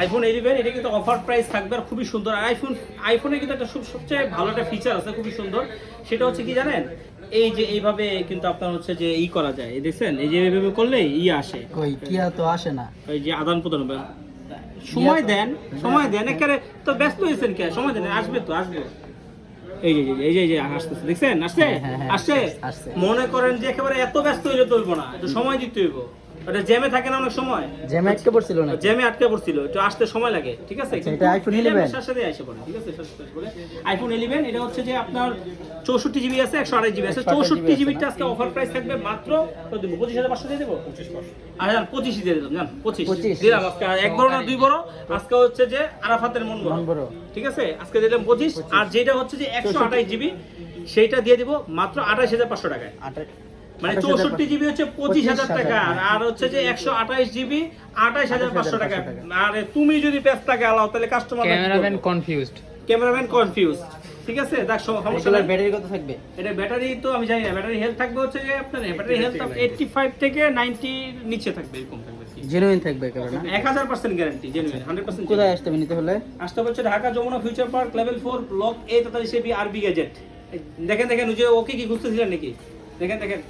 IPhone 11 এটা কিন্তু offer price থাকবে আর খুবই সুন্দর। আর আইফোনে কিন্তু একটা সবচেয়ে ভালো একটা ফিচার আছে খুবই সুন্দর, সেটা হচ্ছে কি জানেন, এই যে এইভাবে কিন্তু আপনার হচ্ছে যে করা যায়, এই দেখছেন, এই যে এইভাবে করলে আসে, কই কি তো আসে না, ওই যে আদান প্রদান হবে। সময় দেন একেবারে, তো ব্যস্ত হয়েছেন কে, সময় দেন, আসবে তো আসবে। এই যে আসতেছে, দেখছেন আসছে, আসছে। মনে করেন যে একেবারে এত ব্যস্ত হইলে চলবো না, একটু সময় দিতে হইব। ওটা জ্যামে থাকে না অনেক সময়, জ্যামে আটকে পড়ছিল না, জ্যামে আটকে পড়ছিল, একটু আসতে সময় লাগে, ঠিক আছে। এটা আইফোন 11 সাথে এসে পড়ে, ঠিক আছে। আইফোন 11 এটা হচ্ছে যে আপনার 64 জিবি আছে, 128 জিবি আছে। 64 জিবিটা আজকে অফার প্রাইস থাকবে মাত্র 25,500 দিয়ে দেবো। 25 দিয়ে দিলাম, জান 25 দিলাম আজকে। এক বড় না দুই বড়, আজকে হচ্ছে যে আরাফাতের মন বড়, ঠিক আছে। আজকে দিলাম 25, আর যেটা হচ্ছে যে 128 জিবি সেইটা দিয়ে দিব মাত্র 28,500 টাকায়। মানে 64 জিবি হচ্ছে 25,000 টাকা, আর হচ্ছে যে 128 জিবি 28,500 টাকা। আর তুমি যদি পেজটাকে আলাও তাহলে কাস্টমার ক্যামেরাম্যান কনফিউজ, ঠিক আছে। দেখ সমস্যা নাই। ব্যাটারি কত থাকবে? এটা ব্যাটারি তো আমি জানি না, ব্যাটারি হেলথ থাকবে হচ্ছে যে আপনার ব্যাটারি হেলথ 85 থেকে 90 নিচে থাকবে, এরকম থাকবে। জেনুইন থাকবে একেবারে না, 1000% গ্যারান্টি, জেনুইন 100%। কোথায় আসতে হবে নিতে হলে? আসতে হচ্ছে Dhaka Jamuna future park level 4 block A 43 RB gadget. দেখেন ওই যে ওকে কি খুঁজতেছিলেন নাকি? দেখেন।